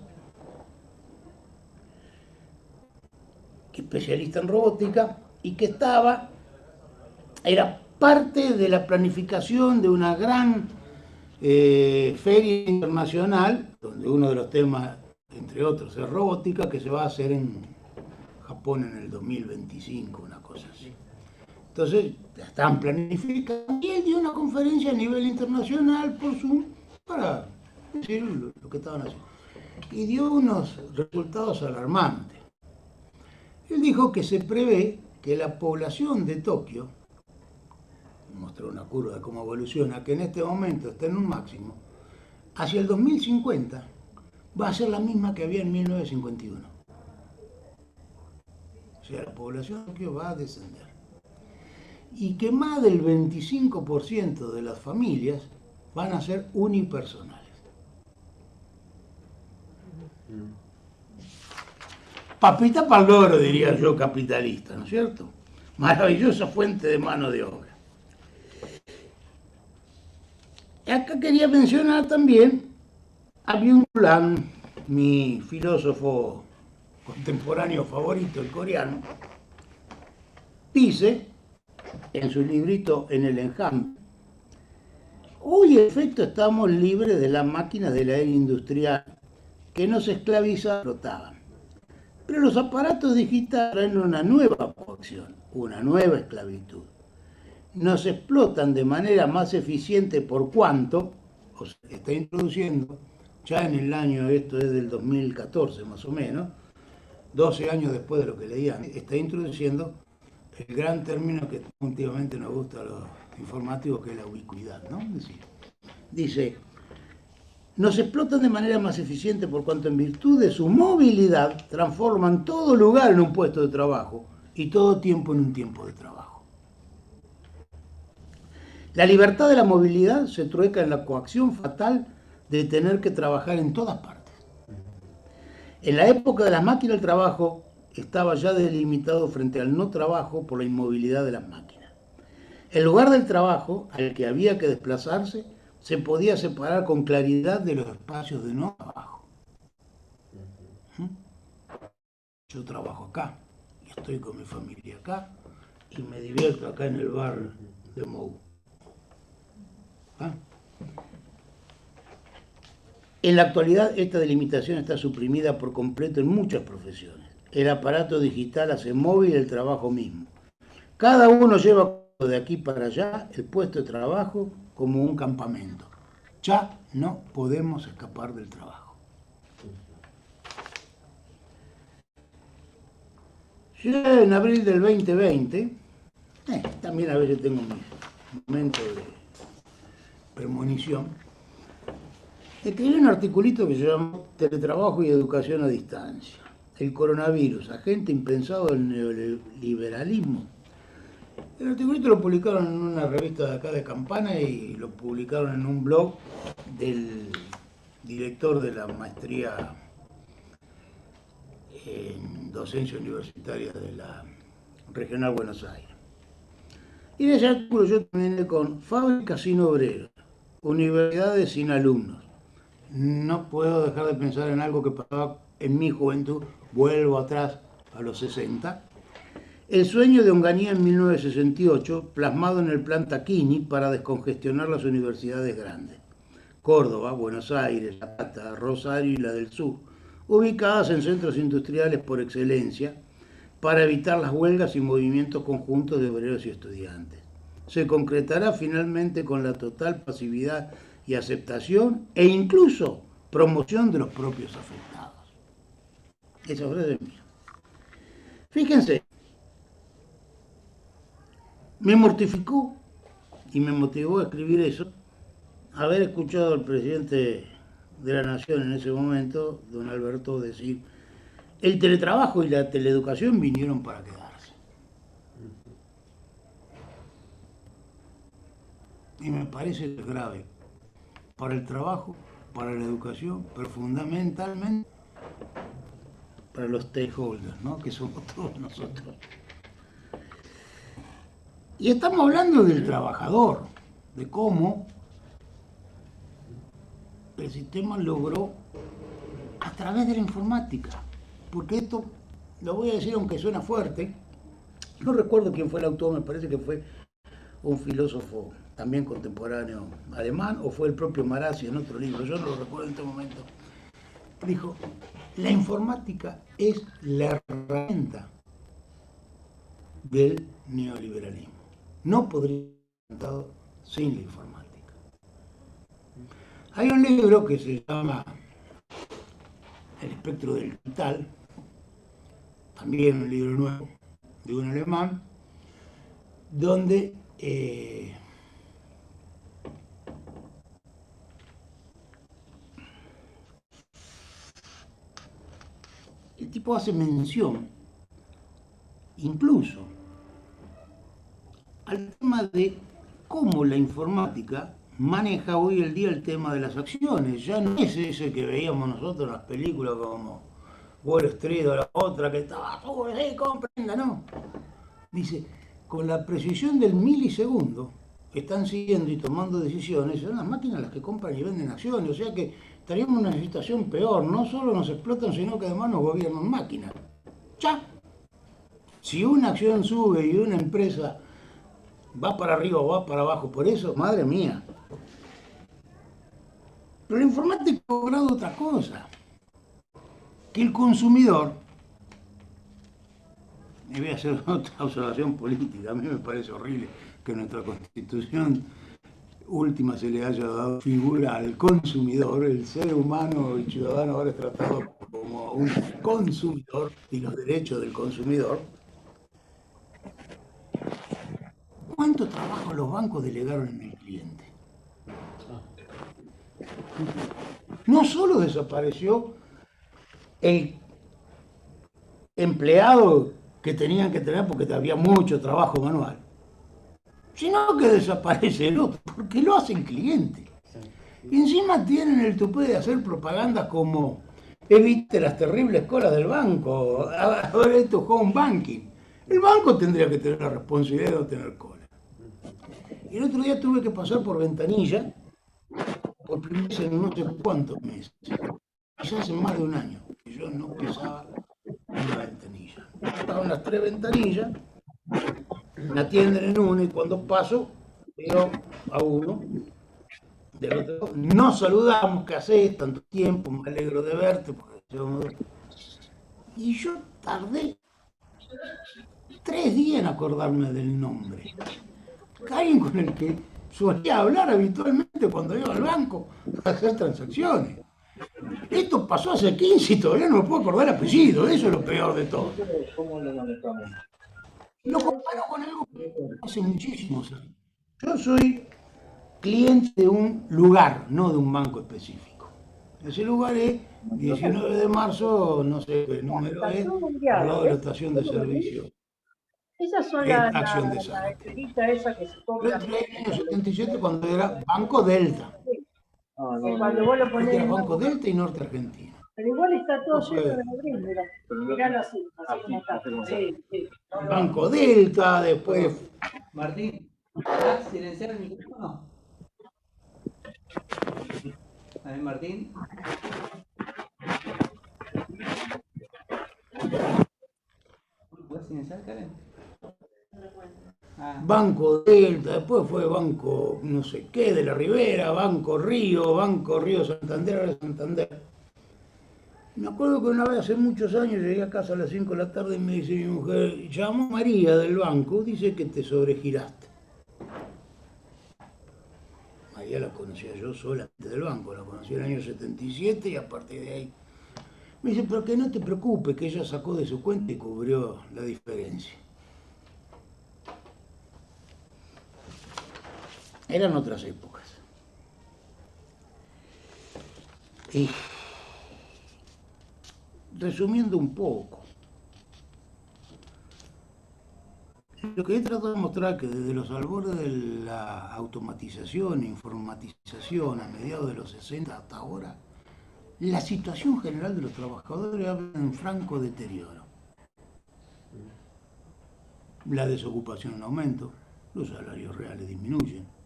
especialista en robótica, y que era parte de la planificación de una gran feria internacional, donde uno de los temas entre otros, es robótica, que se va a hacer en Japón en el 2025, una cosa así. Entonces, ya están planificando. Y él dio una conferencia a nivel internacional por Zoom para decir lo que estaban haciendo. Y dio unos resultados alarmantes. Él dijo que se prevé que la población de Tokio, mostró una curva de cómo evoluciona, que en este momento está en un máximo, hacia el 2050 va a ser la misma que había en 1951. O sea, la población de Tokio va a descender. Y que más del 25% de las familias van a ser unipersonales. Papita para el loro, diría yo, capitalista, ¿no es cierto? Maravillosa fuente de mano de obra. Acá quería mencionar también a Byung-Chul Han, mi filósofo contemporáneo favorito, el coreano. Dice en su librito En el enjambre: hoy en efecto estamos libres de las máquinas de la era industrial que nos esclavizaban y explotaban. Pero los aparatos digitales traen una nueva opción, una nueva esclavitud. Nos explotan de manera más eficiente por cuanto, o sea, está introduciendo, ya en el año, esto es del 2014 más o menos, 12 años después de lo que leían, está introduciendo el gran término que últimamente nos gusta a los informativos, que es la ubicuidad, ¿no? Dice, nos explotan de manera más eficiente por cuanto en virtud de su movilidad transforman todo lugar en un puesto de trabajo y todo tiempo en un tiempo de trabajo. La libertad de la movilidad se trueca en la coacción fatal de tener que trabajar en todas partes. En la época de las máquinas el trabajo estaba ya delimitado frente al no trabajo por la inmovilidad de las máquinas. El lugar del trabajo al que había que desplazarse se podía separar con claridad de los espacios de no trabajo. Yo trabajo acá, y estoy con mi familia acá, y me divierto acá en el bar de Mou. ¿Ah? En la actualidad esta delimitación está suprimida por completo en muchas profesiones. El aparato digital hace móvil el trabajo mismo. Cada uno lleva de aquí para allá el puesto de trabajo como un campamento. Ya no podemos escapar del trabajo. Ya en abril del 2020, también a veces tengo mis momentos de premonición, escribí un articulito que se llama Teletrabajo y Educación a Distancia. El coronavirus, agente impensado del neoliberalismo. El articulito lo publicaron en una revista de acá de Campana y lo publicaron en un blog del director de la maestría en docencia universitaria de la Regional Buenos Aires. Y en ese artículo yo terminé con fábricas sin obreros, universidades sin alumnos. No puedo dejar de pensar en algo que pasaba en mi juventud, vuelvo atrás a los 60. El sueño de Onganía en 1968, plasmado en el Plan Tacchini para descongestionar las universidades grandes. Córdoba, Buenos Aires, La Plata, Rosario y la del Sur, ubicadas en centros industriales por excelencia, para evitar las huelgas y movimientos conjuntos de obreros y estudiantes. Se concretará finalmente con la total pasividad y aceptación e incluso promoción de los propios afectados. Esa frase es mía. Fíjense, me mortificó y me motivó a escribir eso haber escuchado al presidente de la Nación en ese momento, don Alberto, decir: el teletrabajo y la teleeducación vinieron para quedarse. Y me parece grave para el trabajo, para la educación, pero fundamentalmente para los stakeholders, ¿no? Que somos todos nosotros. Y estamos hablando del trabajador, de cómo el sistema logró a través de la informática. Porque esto, lo voy a decir aunque suena fuerte, no recuerdo quién fue el autor, me parece que fue un filósofo también contemporáneo alemán, o fue el propio Marazzi en otro libro, yo no lo recuerdo en este momento. dijo, la informática es la herramienta del neoliberalismo. No podría ser inventado sin la informática. Hay un libro que se llama El espectro del capital, también un libro nuevo de un alemán, donde el tipo hace mención incluso al tema de cómo la informática maneja hoy el día el tema de las acciones. Ya no es ese que veíamos nosotros en las películas como Wall Street o la otra que estaba todo así, comprenda, no. Dice, con la precisión del milisegundo están siguiendo y tomando decisiones, son las máquinas las que compran y venden acciones, o sea que estaríamos en una situación peor, no solo nos explotan, sino que además nos gobiernan máquinas. Ya. Si una acción sube y una empresa va para arriba o va para abajo por eso, madre mía. Pero la informática ha logrado otra cosa, que el consumidor, y voy a hacer otra observación política, a mí me parece horrible que en nuestra Constitución última se le haya dado figura al consumidor, el ser humano, el ciudadano ahora es tratado como un consumidor y los derechos del consumidor. ¿Cuánto trabajo los bancos delegaron en el cliente? No solo desapareció el empleado que tenían que tener porque había mucho trabajo manual, sino que desaparece el otro, porque lo hacen cliente. Y encima tienen el tupé de hacer propaganda como evite las terribles colas del banco, ahora esto es home banking. El banco tendría que tener la responsabilidad de no tener cola. Y el otro día tuve que pasar por ventanilla, por primera vez en no sé cuántos meses, quizás hace más de un año, que yo no pisaba una ventanilla. Estaban las 3 ventanillas, me atienden en una y cuando paso veo a uno del otro lado. Nos saludamos, ¿qué haces? Tanto tiempo, me alegro de verte. Y yo tardé 3 días en acordarme del nombre. Alguien con el que solía hablar habitualmente cuando iba al banco a hacer transacciones. Esto pasó hace 15 y todavía no me puedo acordar el apellido, eso es lo peor de todo. ¿Cómo lo manejamos? Lo comparo con algo que hace muchísimos años. Yo soy cliente de un lugar, no de un banco específico. Ese lugar es 19 de marzo, no sé qué número es, al lado de la estación de servicio. Esas son Acción de la Santa. estelita esa que se Yo cobra. entré en el año 77 cuando era Banco Delta. Cuando vos lo Porque era ponés. Banco Delta y Norte Argentina. Pero igual está todo Después lleno de abril, mira. Miralo así, así como está. Sí, sí. Banco Delta, después Martín, ¿vas a silenciar el micrófono? A ver, Martín. ¿Puedes silenciar, Karen? Ah, Banco Delta, después fue Banco no sé qué de la Ribera, Banco Río Santander, ahora Santander. Me acuerdo que una vez hace muchos años llegué a casa a las 5 de la tarde y me dice mi mujer, llamó María del banco, dice que te sobregiraste. María la conocía yo solamente del banco, la conocí en el año 77 y a partir de ahí. Me dice, pero que no te preocupes, que ella sacó de su cuenta y cubrió la diferencia. Eran otras épocas. Y resumiendo un poco, lo que he tratado de mostrar es que desde los albores de la automatización e informatización a mediados de los 60 hasta ahora, la situación general de los trabajadores habla en franco deterioro. La desocupación en aumento, los salarios reales disminuyen.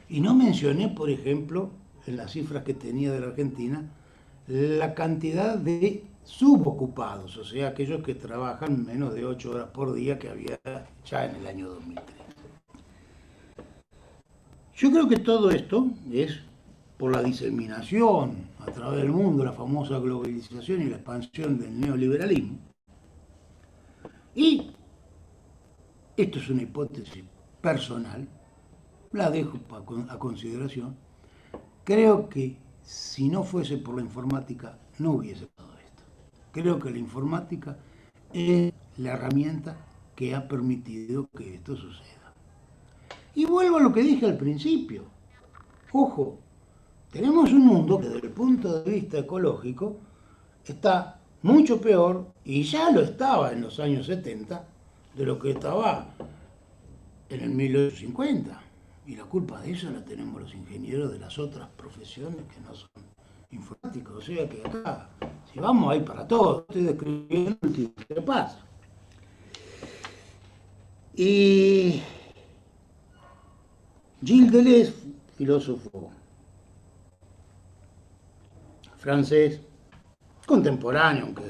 Y no mencioné, por ejemplo, en las cifras que tenía de la Argentina, la cantidad de subocupados, o sea, aquellos que trabajan menos de 8 horas por día que había ya en el año 2003. Yo creo que todo esto es por la diseminación a través del mundo, la famosa globalización y la expansión del neoliberalismo. Y esto es una hipótesis personal, la dejo a consideración. Creo que si no fuese por la informática no hubiese pasado esto. Creo que la informática es la herramienta que ha permitido que esto suceda. Y vuelvo a lo que dije al principio. Ojo, tenemos un mundo que desde el punto de vista ecológico está mucho peor, y ya lo estaba en los años 70, de lo que estaba en el 1850. Y la culpa de eso la tenemos los ingenieros de las otras profesiones que no son informáticos. O sea que acá, si vamos, hay para todo. Estoy describiendo lo que pasa. Y Gilles Deleuze, filósofo francés, contemporáneo, aunque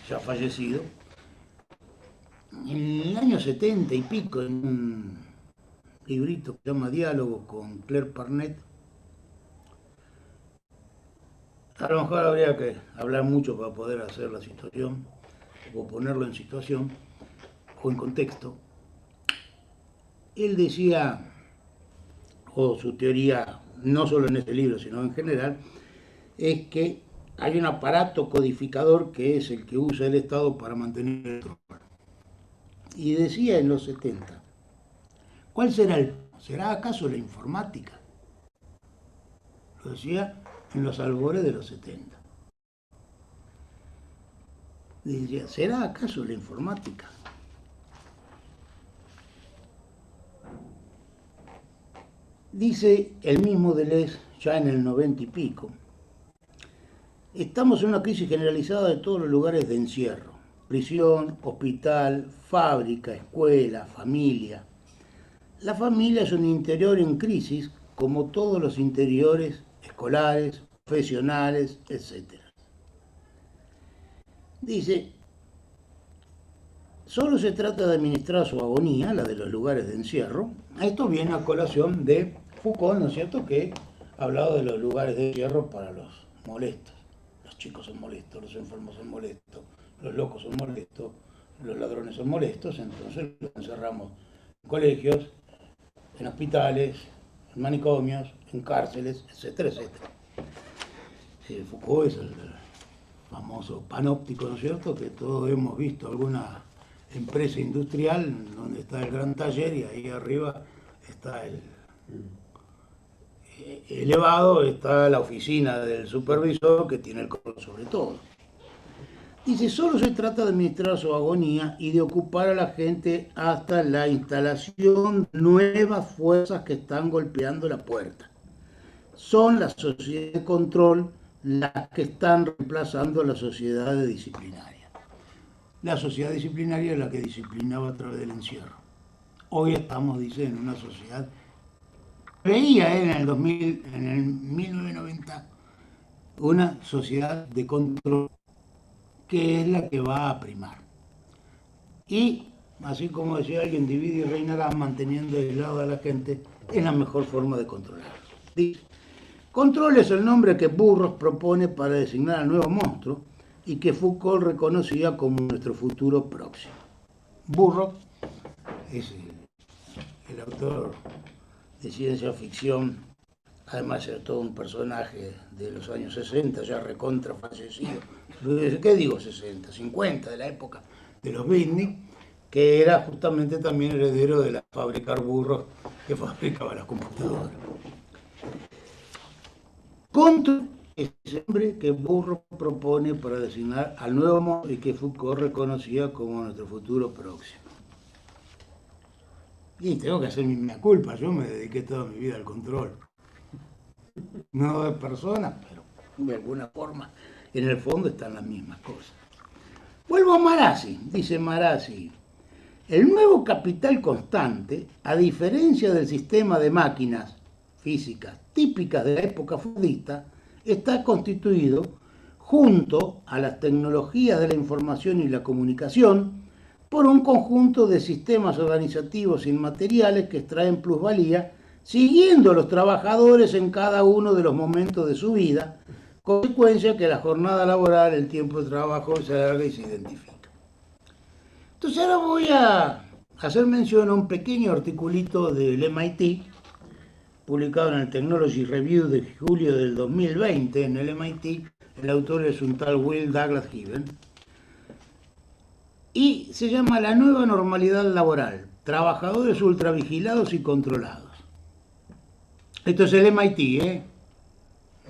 ya fallecido, en el año 70 y pico, en un librito que se llama Diálogo con Claire Parnet, a lo mejor habría que hablar mucho para poder hacer la situación, o ponerlo en situación, o en contexto. Él decía, o su teoría, no solo en ese libro, sino en general, es que hay un aparato codificador que es el que usa el Estado para mantener el control. Y decía en los 70, ¿cuál será acaso la informática? Lo decía en los albores de los 70. Decía, ¿será acaso la informática? Dice el mismo Deleuze, ya en el 90 y pico, estamos en una crisis generalizada de todos los lugares de encierro: prisión, hospital, fábrica, escuela, familia. La familia es un interior en crisis, como todos los interiores escolares, profesionales, etc. Dice, solo se trata de administrar su agonía, la de los lugares de encierro. Esto viene a colación de Foucault, ¿no es cierto?, que ha hablado de los lugares de encierro para los molestos. Los chicos son molestos, los enfermos son molestos, los locos son molestos, los ladrones son molestos, entonces los encerramos en colegios, en hospitales, en manicomios, en cárceles, etcétera, etcétera. Foucault es el famoso panóptico, ¿no es cierto?, que todos hemos visto alguna empresa industrial donde está el gran taller y ahí arriba está el elevado, está la oficina del supervisor que tiene el control sobre todo. Dice, solo se trata de administrar su agonía y de ocupar a la gente hasta la instalación de nuevas fuerzas que están golpeando la puerta. Son las sociedades de control las que están reemplazando a la sociedad disciplinaria. La sociedad disciplinaria es la que disciplinaba a través del encierro. Hoy estamos, dice, en una sociedad. Veía en el 2000, en el 1990, una sociedad de control que es la que va a primar. Y, así como decía alguien, divide y reinará, manteniendo aislado a la gente, es la mejor forma de controlar. Dice, control es el nombre que Burroughs propone para designar al nuevo monstruo y que Foucault reconocía como nuestro futuro próximo. Burroughs es el autor de ciencia ficción, además era todo un personaje de los años 60, ya recontra fallecido. ¿Qué digo 60? 50, de la época de los beatnik, que era justamente también heredero de la fábrica Burroughs que fabricaba las computadoras. Control es el nombre que Burroughs propone para designar al nuevo monstruo y que Foucault reconocía como nuestro futuro próximo. Y tengo que hacer mi mea culpa, yo me dediqué toda mi vida al control. No de personas, pero de alguna forma, en el fondo están las mismas cosas. Vuelvo a Marazzi, dice Marazzi, el nuevo capital constante, a diferencia del sistema de máquinas físicas típicas de la época fordista, está constituido, junto a las tecnologías de la información y la comunicación, por un conjunto de sistemas organizativos inmateriales que extraen plusvalía siguiendo a los trabajadores en cada uno de los momentos de su vida, consecuencia que la jornada laboral, el tiempo de trabajo se alarga y se identifica. Entonces ahora voy a hacer mención a un pequeño articulito del MIT, publicado en el Technology Review de julio del 2020 en el MIT. El autor es un tal Will Douglas Given, y se llama La nueva normalidad laboral, trabajadores ultravigilados y controlados. Esto es el MIT, ¿eh?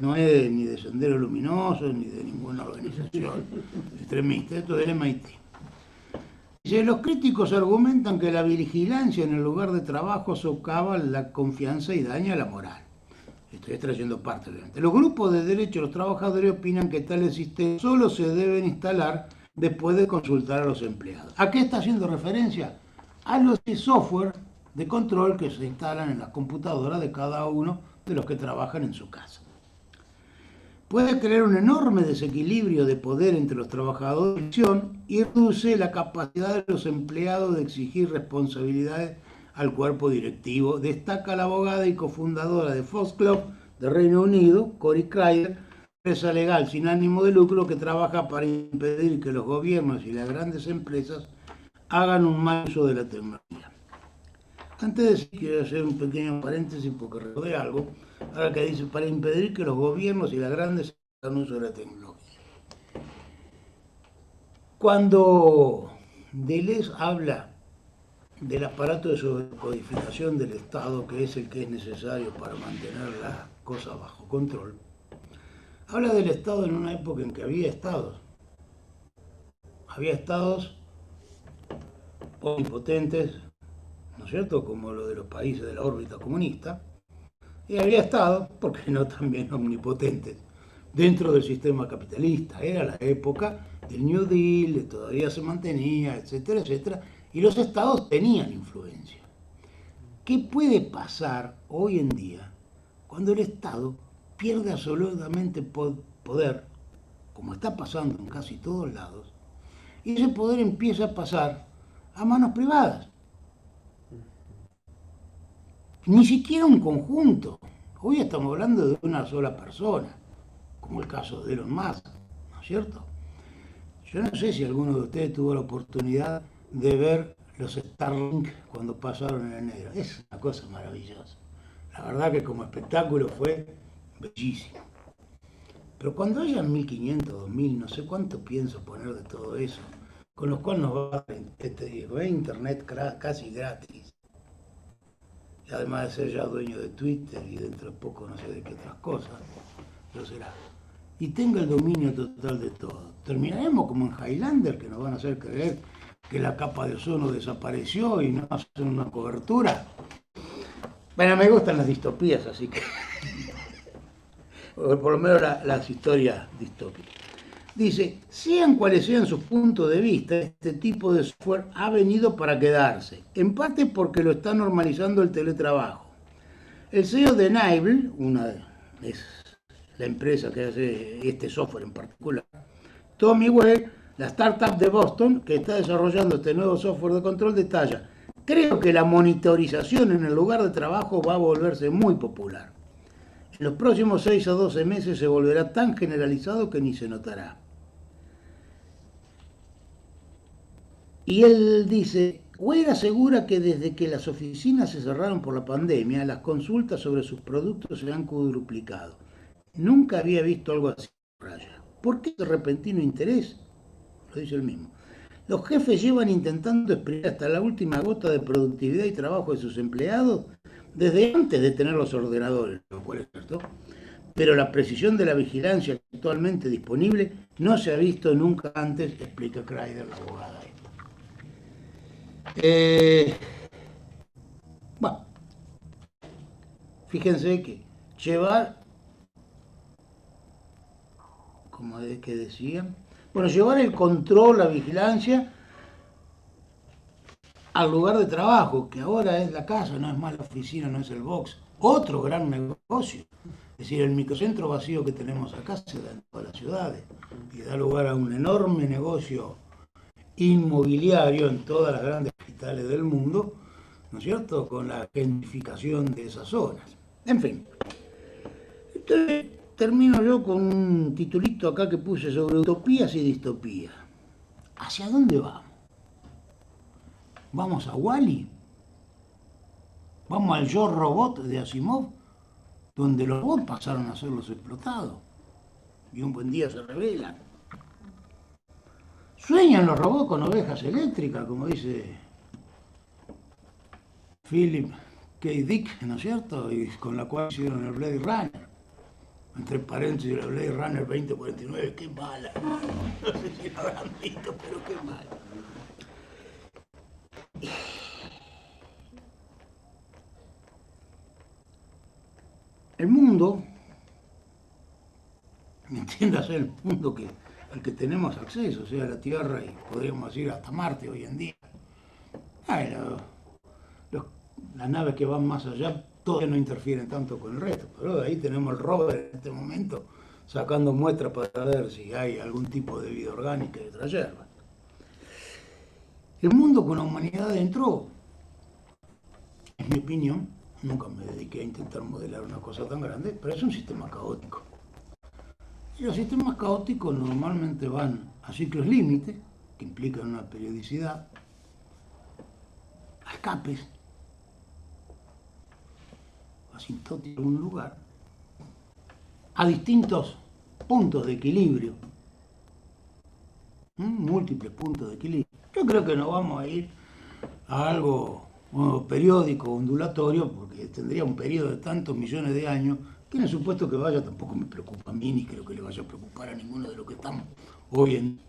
No es ni de Sendero Luminoso, ni de ninguna organización extremista, esto es del MIT. Dice, los críticos argumentan que la vigilancia en el lugar de trabajo socava la confianza y daña la moral. Estoy extrayendo parte, obviamente. Los grupos de derechos de los trabajadores opinan que tales sistemas solo se deben instalar después de consultar a los empleados. ¿A qué está haciendo referencia? A los software de control que se instalan en las computadoras de cada uno de los que trabajan en su casa. Puede crear un enorme desequilibrio de poder entre los trabajadores y reduce la capacidad de los empleados de exigir responsabilidades al cuerpo directivo, destaca la abogada y cofundadora de Fox Club de Reino Unido, Cory Crider, empresa legal sin ánimo de lucro que trabaja para impedir que los gobiernos y las grandes empresas hagan un mal uso de la tecnología. Antes de decir, quiero hacer un pequeño paréntesis porque recordé algo, ahora que dice, para impedir que los gobiernos y las grandes hagan uso de la tecnología. Cuando Deleuze habla del aparato de sobrecodificación del Estado, que es el que es necesario para mantener las cosas bajo control, habla del Estado en una época en que había estados. Había estados omnipotentes, ¿no es cierto?, como lo de los países de la órbita comunista, y había estados, ¿por qué no también omnipotentes?, dentro del sistema capitalista. Era la época del New Deal, todavía se mantenía, etcétera, etcétera, y los estados tenían influencia. ¿Qué puede pasar hoy en día cuando el Estado pierde absolutamente poder, como está pasando en casi todos lados, y ese poder empieza a pasar a manos privadas? Ni siquiera un conjunto. Hoy estamos hablando de una sola persona, como el caso de Elon Musk, ¿no es cierto? Yo no sé si alguno de ustedes tuvo la oportunidad de ver los Starlink cuando pasaron en enero. Es una cosa maravillosa. La verdad que como espectáculo fue bellísimo. Pero cuando hayan 1500, 2000, no sé cuánto pienso poner de todo eso, con los cuales nos va a dar internet casi gratis. Y además de ser ya dueño de Twitter y dentro de poco no sé de qué otras cosas, lo será. Y tenga el dominio total de todo. Terminaremos como en Highlander, que nos van a hacer creer que la capa de ozono desapareció y no hacen una cobertura. Bueno, me gustan las distopías, así que por lo menos las historias distópicas. Dice, sean cuales sean sus puntos de vista, este tipo de software ha venido para quedarse, en parte porque lo está normalizando el teletrabajo. El CEO de Enable, es la empresa que hace este software en particular, Tommy Ware, la startup de Boston que está desarrollando este nuevo software de control, detalla, creo que la monitorización en el lugar de trabajo va a volverse muy popular. En los próximos 6 a 12 meses se volverá tan generalizado que ni se notará. Y él dice, Ware asegura que desde que las oficinas se cerraron por la pandemia, las consultas sobre sus productos se han cuadruplicado. Nunca había visto algo así. ¿Por qué ese repentino interés? Lo dice él mismo. Los jefes llevan intentando exprimir hasta la última gota de productividad y trabajo de sus empleados desde antes de tener los ordenadores, lo cual es cierto. Pero la precisión de la vigilancia actualmente disponible no se ha visto nunca antes, explica Crider, la abogada. Bueno, fíjense que llevar, como es que decían, bueno, llevar el control, la vigilancia al lugar de trabajo, que ahora es la casa, no es más la oficina, no es el box. Otro gran negocio. Es decir, el microcentro vacío que tenemos acá se da en todas las ciudades y da lugar a un enorme negocio inmobiliario en todas las grandes capitales del mundo, ¿no es cierto?, con la gentrificación de esas zonas. En fin. Entonces, termino yo con un titulito acá que puse sobre utopías y distopías. ¿Hacia dónde vamos? ¿Vamos a Wall-E? ¿Vamos al Yo Robot de Asimov? Donde los robots pasaron a ser los explotados y un buen día se rebelan. ¿Sueñan los robots con ovejas eléctricas, como dice Philip K. Dick, ¿no es cierto? Y con la cual hicieron el Blade Runner. Entre paréntesis, el Blade Runner 2049, qué mala. No sé si lo habrán visto, pero qué mala. El mundo, entiéndase el mundo al que tenemos acceso, o sea, la Tierra y podríamos ir hasta Marte hoy en día. Las naves que van más allá todavía no interfieren tanto con el resto, pero ahí tenemos el rover en este momento sacando muestras para ver si hay algún tipo de vida orgánica y otra hierba. El mundo con la humanidad entró, en mi opinión, nunca me dediqué a intentar modelar una cosa tan grande, pero es un sistema caótico. Y los sistemas caóticos normalmente van a ciclos límite, que implican una periodicidad, a escapes, asintóticos en un lugar, a distintos puntos de equilibrio, múltiples puntos de equilibrio. Yo creo que nos vamos a ir a algo periódico, ondulatorio, porque tendría un periodo de tantos millones de años, que en el supuesto que vaya tampoco me preocupa a mí, ni creo que le vaya a preocupar a ninguno de los que estamos hoy en día.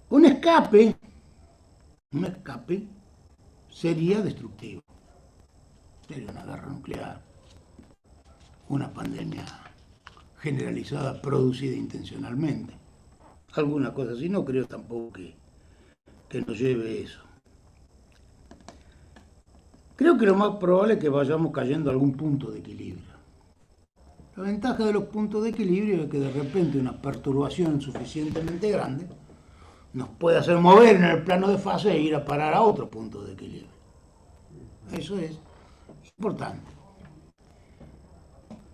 Un escape sería destructivo. Sería una guerra nuclear, una pandemia generalizada producida intencionalmente. Alguna cosa así, no creo tampoco que nos lleve eso. Creo que lo más probable es que vayamos cayendo a algún punto de equilibrio. La ventaja de los puntos de equilibrio es que de repente una perturbación suficientemente grande nos puede hacer mover en el plano de fase e ir a parar a otro punto de equilibrio. Eso es importante.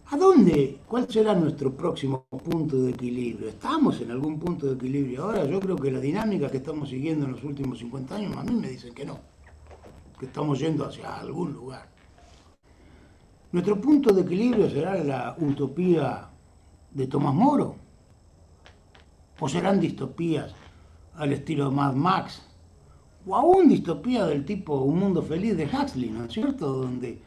¿A dónde? ¿Cuál será nuestro próximo punto de equilibrio? ¿Estamos en algún punto de equilibrio ahora? Yo creo que la dinámica que estamos siguiendo en los últimos 50 años, a mí me dicen que no, que estamos yendo hacia algún lugar. ¿Nuestro punto de equilibrio será la utopía de Tomás Moro? ¿O serán distopías al estilo de Mad Max? ¿O aún distopías del tipo Un Mundo Feliz de Huxley, ¿no es cierto? Donde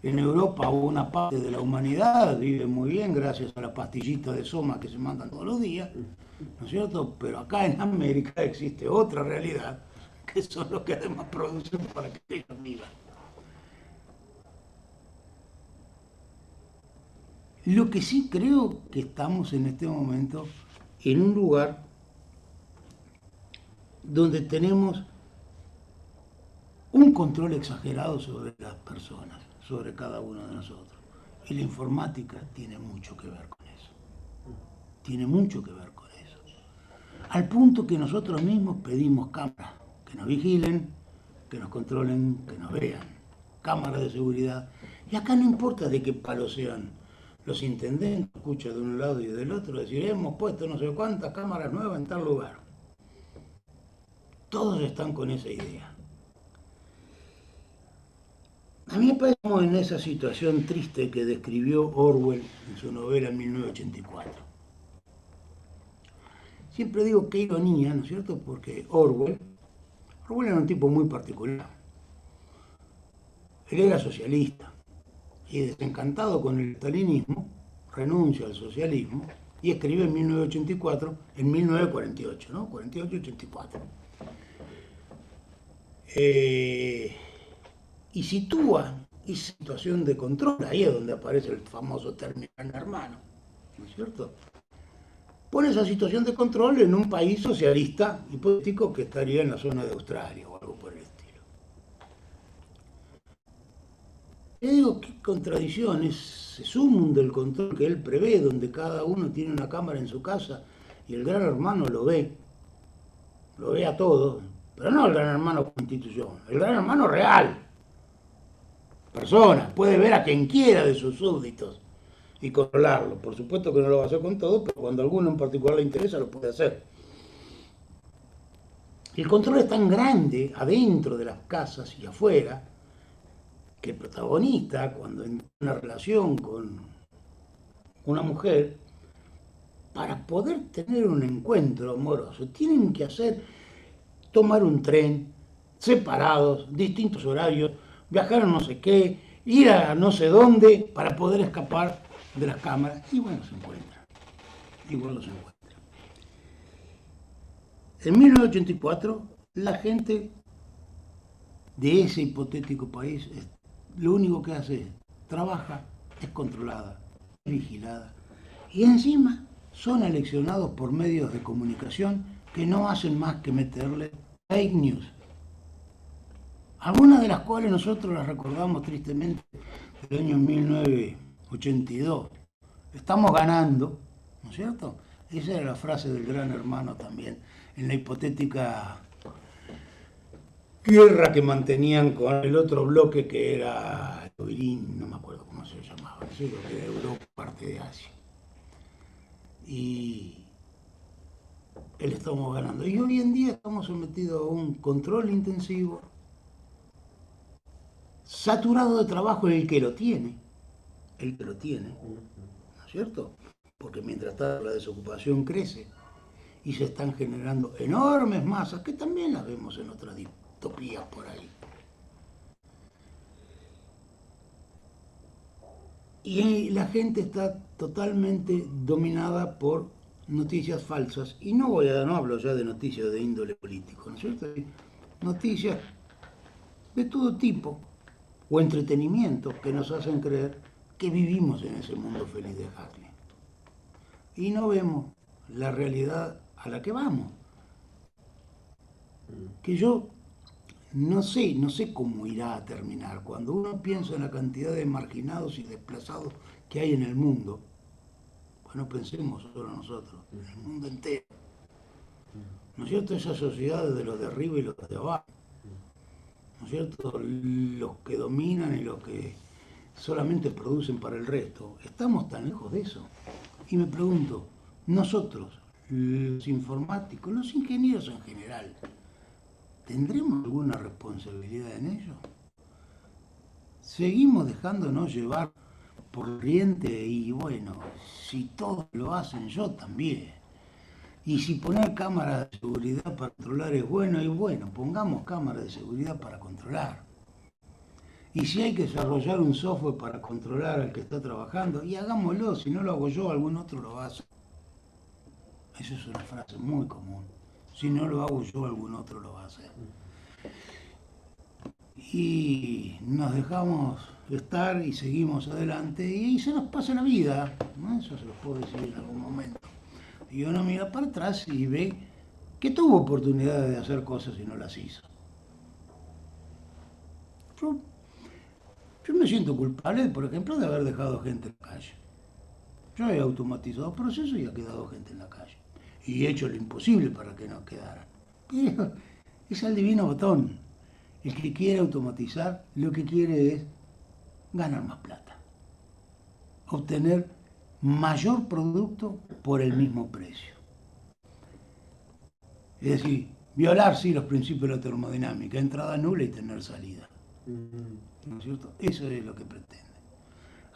en Europa una parte de la humanidad vive muy bien gracias a la pastillita de soma que se mandan todos los días, ¿no es cierto? Pero acá en América existe otra realidad, que son los que además producen para que ellos vivan. Lo que sí creo que estamos en este momento en un lugar donde tenemos un control exagerado sobre las personas, sobre cada uno de nosotros. Y la informática tiene mucho que ver con eso. Tiene mucho que ver con eso. Al punto que nosotros mismos pedimos cámaras que nos vigilen, que nos controlen, que nos vean. Cámaras de seguridad. Y acá no importa de qué palo sean los intendentes, escucha de un lado y del otro, decir, hemos puesto no sé cuántas cámaras nuevas en tal lugar. Todos están con esa idea. A mí me parece como en esa situación triste que describió Orwell en su novela 1984. Siempre digo qué ironía, ¿no es cierto? Porque Orwell era un tipo muy particular. Él era socialista y desencantado con el stalinismo, renuncia al socialismo y escribe en 1984, en 1948, ¿no? 48-84. Y sitúa esa situación de control, ahí es donde aparece el famoso término hermano, ¿no es cierto? Pone esa situación de control en un país socialista hipotético que estaría en la zona de Australia o algo por el estilo. Yo digo, qué contradicciones se suman del control que él prevé, donde cada uno tiene una cámara en su casa y el gran hermano lo ve a todos, Pero no el gran hermano como institución, el gran hermano real. Persona, puede ver a quien quiera de sus súbditos y controlarlo. Por supuesto que no lo va a hacer con todo, pero cuando a alguno en particular le interesa lo puede hacer. El control es tan grande adentro de las casas y afuera que el protagonista, cuando entra en una relación con una mujer, para poder tener un encuentro amoroso, tienen que tomar un tren, separados, distintos horarios, viajar a no sé qué, ir a no sé dónde, para poder escapar de las cámaras. Igual los encuentran. Igual los encuentran. En 1984, la gente de ese hipotético país, lo único que hace es trabaja, es controlada, es vigilada. Y encima son aleccionados por medios de comunicación que no hacen más que meterle fake news. Algunas de las cuales nosotros las recordamos tristemente del año 1982. Estamos ganando, ¿no es cierto? Esa era la frase del gran hermano también, en la hipotética guerra que mantenían con el otro bloque que era Irín, no me acuerdo cómo se llamaba, sí, lo que era Europa, parte de Asia. Y él estamos ganando. Y hoy en día estamos sometidos a un control intensivo, saturado de trabajo el que lo tiene, ¿no es cierto? Porque mientras tanto la desocupación crece y se están generando enormes masas que también las vemos en otras distopías por ahí. Y la gente está totalmente dominada por noticias falsas. Y no hablo ya de noticias de índole político, ¿no es cierto? Noticias de todo tipo, o entretenimiento, que nos hacen creer que vivimos en ese mundo feliz de Huxley. Y no vemos la realidad a la que vamos. Que yo no sé cómo irá a terminar. Cuando uno piensa en la cantidad de marginados y desplazados que hay en el mundo, pues no pensemos solo nosotros, en el mundo entero. ¿No es cierto? Esas sociedades de los de arriba y los de abajo. ¿No es cierto? Los que dominan y los que solamente producen para el resto. Estamos tan lejos de eso. Y me pregunto, nosotros, los informáticos, los ingenieros en general, ¿tendremos alguna responsabilidad en ello? ¿Seguimos dejándonos llevar por corriente y bueno, si todos lo hacen, yo también? Y si poner cámaras de seguridad para controlar es bueno, y bueno, pongamos cámaras de seguridad para controlar. Y si hay que desarrollar un software para controlar al que está trabajando, y hagámoslo, si no lo hago yo, algún otro lo hace. Esa es una frase muy común. Si no lo hago yo, algún otro lo va a hacer. Y nos dejamos estar y seguimos adelante y se nos pasa la vida, ¿no? Eso se lo puedo decir en algún momento. Y uno mira para atrás y ve que tuvo oportunidades de hacer cosas y no las hizo. Yo me siento culpable, por ejemplo, de haber dejado gente en la calle. Yo he automatizado procesos y ha quedado gente en la calle. Y he hecho lo imposible para que no quedaran. Pero es el divino botón. El que quiere automatizar, lo que quiere es ganar más plata. Obtener mayor producto por el mismo precio. Es decir, violar, sí, los principios de la termodinámica, entrada nula y tener salida. ¿No es cierto? Eso es lo que pretende.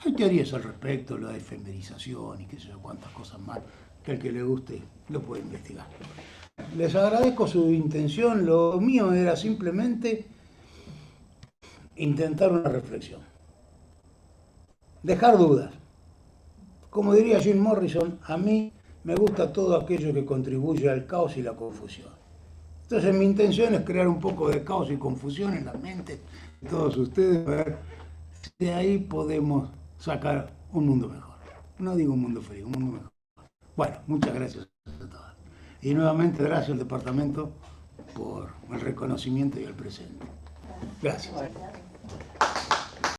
Hay teorías al respecto, la efemerización y qué sé yo, cuántas cosas más, que al que le guste lo puede investigar. Les agradezco su intención, lo mío era simplemente intentar una reflexión. Dejar dudas. Como diría Jim Morrison, a mí me gusta todo aquello que contribuye al caos y la confusión. Entonces mi intención es crear un poco de caos y confusión en la mente de todos ustedes, para ver si de ahí podemos sacar un mundo mejor. No digo un mundo feliz, un mundo mejor. Bueno, muchas gracias a todos. Y nuevamente gracias al departamento por el reconocimiento y el presente. Gracias.